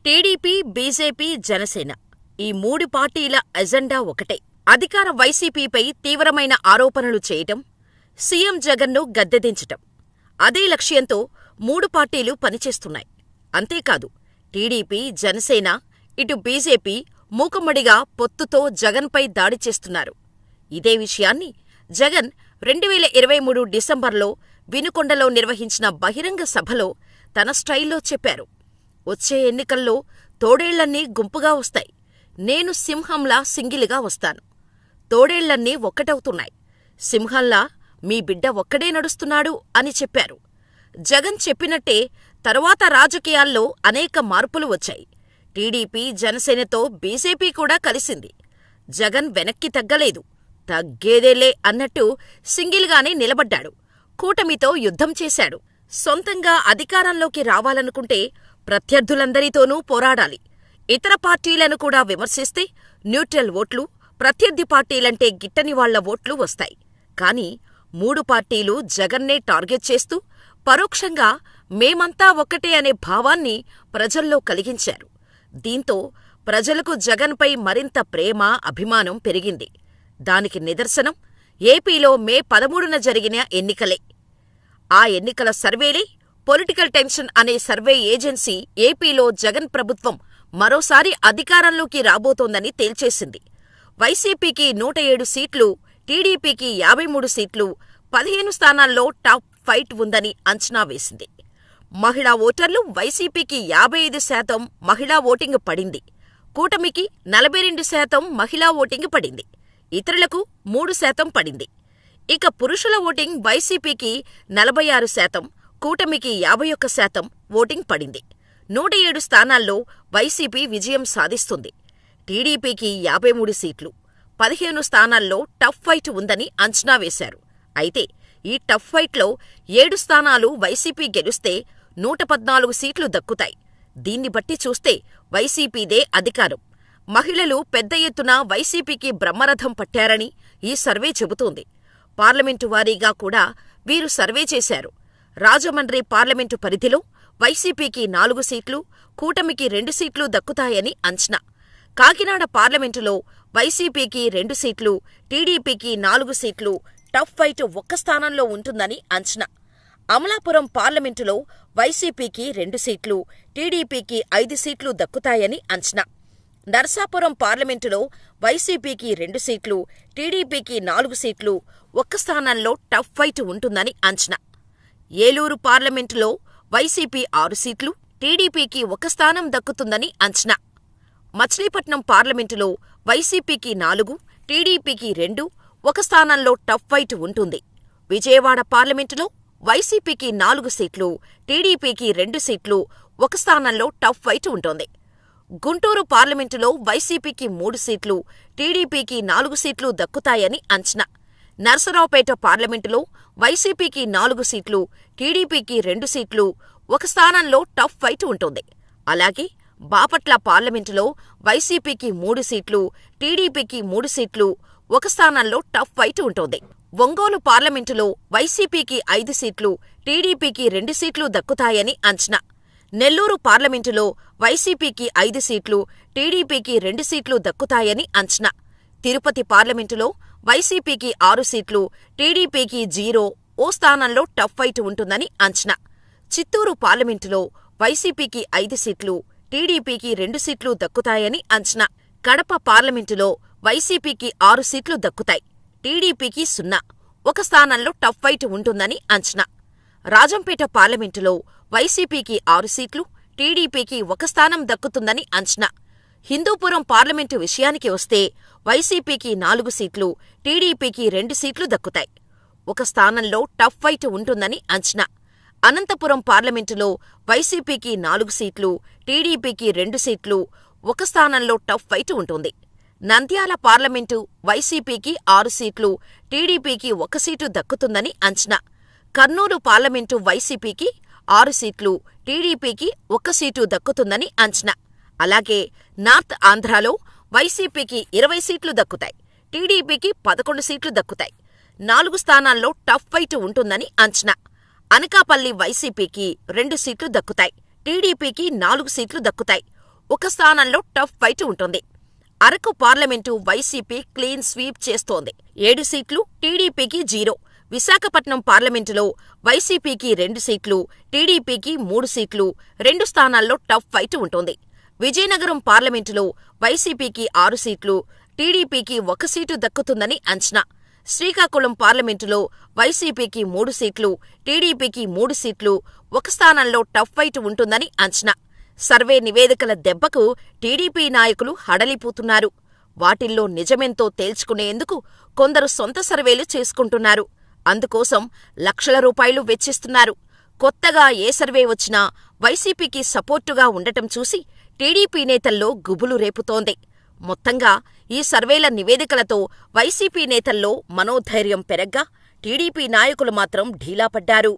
TDP, BJP, Janasena ఈ మూడు పార్టీల ఎజెండా ఒకటే. అధికార వైసీపీపై తీవ్రమైన ఆరోపణలు చేయటం, సీఎం జగన్ను గద్దెదించటం. అదే లక్ష్యంతో మూడు పార్టీలు పనిచేస్తున్నాయి. అంతేకాదు, టీడీపీ, జనసేన, ఇటు బీజేపీ మూకుమ్మడిగా పొత్తుతో జగన్పై దాడి చేస్తున్నారు. ఇదే విషయాన్ని జగన్ 2023 డిసెంబర్లో వినుకొండలో నిర్వహించిన బహిరంగ సభలో తన స్టైల్లో చెప్పారు. వచ్చే ఎన్నికల్లో తోడేళ్లన్నీ గుంపుగా వస్తాయి. నేను సింహంలా సింగిల్గా వస్తాను. తోడేళ్లన్నీ ఒక్కటవుతున్నాయి. సింహంలా మీ బిడ్డ ఒక్కడే నడుస్తున్నాడు అని చెప్పారు. జగన్ చెప్పినట్టే తరువాత రాజకీయాల్లో అనేక మార్పులు వచ్చాయి. టీడీపీ, జనసేనతో బీజేపీ కూడా కలిసింది. జగన్ వెనక్కి తగ్గలేదు. తగ్గేదేలే అన్నట్టు సింగిల్గానే నిలబడ్డాడు. కూటమితో యుద్ధం చేశాడు. సొంతంగా అధికారంలోకి రావాలనుకుంటే ప్రత్యర్థులందరితోనూ పోరాడాలి. ఇతర పార్టీలను కూడా విమర్శిస్తే న్యూట్రల్ ఓట్లు, ప్రత్యర్థి పార్టీలంటే గిట్టని వాళ్ల ఓట్లు వస్తాయి. కాని మూడు పార్టీలు జగన్నే టార్గెట్ చేస్తూ పరోక్షంగా మేమంతా ఒక్కటే అనే భావాన్ని ప్రజల్లో కలిగించారు. దీంతో ప్రజలకు జగన్పై మరింత ప్రేమ, అభిమానం పెరిగింది. దానికి నిదర్శనం ఏపీలో మే 13న జరిగిన ఎన్నికలే. ఆ ఎన్నికల సర్వేలే పొలిటికల్ టెన్షన్ అనే సర్వే ఏజెన్సీ ఏపీలో జగన్ ప్రభుత్వం మరోసారి అధికారంలోకి రాబోతోందని తేల్చేసింది. వైసీపీకి 107 సీట్లు, టీడీపీకి 53 సీట్లు, 15 స్థానాల్లో టాప్ ఫైట్ ఉందని అంచనా వేసింది. మహిళా ఓటర్లు వైసీపీకి 55% మహిళా ఓటింగ్ పడింది. కూటమికి 42% మహిళా ఓటింగ్ పడింది. ఇతరులకు 3% పడింది. ఇక పురుషుల ఓటింగ్ వైసీపీకి 46%, కూటమికి 51% ఓటింగ్ పడింది. 107 స్థానాల్లో వైసీపీ విజయం సాధిస్తుంది. టీడీపీకి 53 సీట్లు, 15 స్థానాల్లో టఫ్ ఫైట్ ఉందని అంచనా వేశారు. అయితే ఈ టఫ్ ఫైట్లో 7 స్థానాలు వైసీపీ గెలుస్తే 114 సీట్లు దక్కుతాయి. దీన్ని బట్టి చూస్తే వైసీపీదే అధికారం. మహిళలు పెద్ద ఎత్తున వైసీపీకి బ్రహ్మరథం పట్టారని ఈ సర్వే చెబుతోంది. పార్లమెంటు వారీగా కూడా వీరు సర్వే చేశారు. రాజమండ్రి పార్లమెంటు పరిధిలో వైసీపీకి 4 సీట్లు, కూటమికి 2 సీట్లు దక్కుతాయని అంచనా. కాకినాడ పార్లమెంటులో వైసీపీకి 2 సీట్లు, టీడీపీకి 4 సీట్లు, టఫ్ ఫైట్ 1 స్థానంలో ఉంటుందని అంచనా. అమలాపురం పార్లమెంటులో వైసీపీకి 2 సీట్లు, టీడీపీకి 5 సీట్లు దక్కుతాయని అంచనా. నర్సాపురం పార్లమెంటులో వైసీపీకి 2 సీట్లు, టీడీపీకి 4 సీట్లు, 1 స్థానంలో టఫ్ ఫైట్ ఉంటుందని అంచనా. ఏలూరు పార్లమెంటులో వైసీపీ 6 సీట్లు, టీడీపీకి 1 స్థానం దక్కుతుందని అంచనా. మచిలీపట్నం పార్లమెంటులో వైసీపీకి 4, టీడీపీకి 2, 1 స్థానంలో టఫ్ ఫైట్ ఉంటుంది. విజయవాడ పార్లమెంటులో వైసీపీకి 4 సీట్లు, టీడీపీకి 2 సీట్లు, 1 స్థానంలో టఫ్ ఫైట్ ఉంటుంది. గుంటూరు పార్లమెంటులో వైసీపీకి 3 సీట్లు, టీడీపీకి 4 సీట్లు దక్కుతాయని అంచనా. నర్సరావుపేట పార్లమెంటులో వైసీపీకి 4 సీట్లు, టీడీపీకి 2 సీట్లు, 1 స్థానంలో టఫ్ ఫైట్ ఉంటుంది. అలాగే బాపట్ల పార్లమెంటులో వైసీపీకి 3 సీట్లు, టీడీపీకి 3 సీట్లు, 1 స్థానంలో టఫ్ ఫైట్ ఉంటుంది. ఒంగోలు పార్లమెంటులో వైసీపీకి 5 సీట్లు, టీడీపీకి 2 సీట్లు దక్కుతాయని అంచనా. నెల్లూరు పార్లమెంటులో వైసీపీకి 5 సీట్లు, టీడీపీకి 2 సీట్లు దక్కుతాయని అంచనా. తిరుపతి పార్లమెంటులో వైసీపీకి 6 సీట్లు, టీడీపీకి 0, ఓ స్థానంలో టఫ్ ఫైట్ ఉంటుందని అంచనా. చిత్తూరు పార్లమెంటులో వైసీపీకి 5 సీట్లు, టీడీపీకి 2 సీట్లు దక్కుతాయని అంచనా. కడప పార్లమెంటులో వైసీపీకి 6 సీట్లు దక్కుతాయి, టీడీపీకి 0, 1 స్థానంలో టఫ్ ఫైట్ ఉంటుందని అంచనా. రాజంపేట పార్లమెంటులో వైసీపీకి 6 సీట్లు, టీడీపీకి 1 స్థానం దక్కుతుందని అంచనా. హిందూపురం పార్లమెంటు విషయానికి వస్తే వైసీపీకి 4 సీట్లు, టీడీపీకి 2 సీట్లు దక్కుతాయి, 1 స్థానంలో టఫ్ ఫైట్ ఉంటుందని అంచనా. అనంతపురం పార్లమెంటులో వైసీపీకి 4 సీట్లు, టీడీపీకి 2 సీట్లు, 1 స్థానంలో టఫ్ ఫైట్ ఉంటుంది. నంద్యాల పార్లమెంటు వైసీపీకి 6 సీట్లు, టీడీపీకి 1 సీటు దక్కుతుందని అంచనా. కర్నూలు పార్లమెంటు వైసీపీకి 6 సీట్లు, టీడీపీకి 1 సీటు దక్కుతుందని అంచనా. అలాగే నార్త్ ఆంధ్రాలో వైసీపీకి 20 సీట్లు దక్కుతాయి, టీడీపీకి 11 సీట్లు దక్కుతాయి, 4 స్థానాల్లో టఫ్ ఫైట్ ఉంటుందని అంచనా. అనకాపల్లి వైసీపీకి 2 సీట్లు దక్కుతాయి, టీడీపీకి 4 సీట్లు దక్కుతాయి, ఒక స్థానంలో టఫ్ ఫైట్ ఉంటుంది. Araku parliament YCP clean sweep చేస్తోంది. 7 సీట్లు, టీడీపీకి 0. విశాఖపట్నం పార్లమెంటులో వైసీపీకి 2 సీట్లు, టీడీపీకి 3 సీట్లు, 2 స్థానాల్లో టఫ్ ఫైట్ ఉంటుంది. విజయనగరం పార్లమెంటులో వైసీపీకి 6 సీట్లు, టీడీపీకి 1 సీటు దక్కుతుందని అంచనా. శ్రీకాకుళం పార్లమెంటులో వైసీపీకి 3 సీట్లు, టీడీపీకి 3 సీట్లు, 1 స్థానంలో టఫ్ ఫైట్ ఉంటుందని అంచనా. సర్వే నివేదికల దెబ్బకు టీడీపీ నాయకులు హడలిపోతున్నారు. వాటిల్లో నిజమెంతో తేల్చుకునేందుకు కొందరు సొంత సర్వేలు చేసుకుంటున్నారు. అందుకోసం లక్షల రూపాయలు వెచ్చిస్తున్నారు. కొత్తగా ఏ సర్వే వచ్చినా వైసీపీకి సపోర్టుగా ఉండటం చూసి టీడీపీ నేతల్లో గుబులు రేపుతోంది. మొత్తంగా ఈ సర్వేల నివేదికలతో వైసీపీ నేతల్లో మనోధైర్యం పెరగ్గా టీడీపీ నాయకులు మాత్రం ఢీలాపడ్డారు.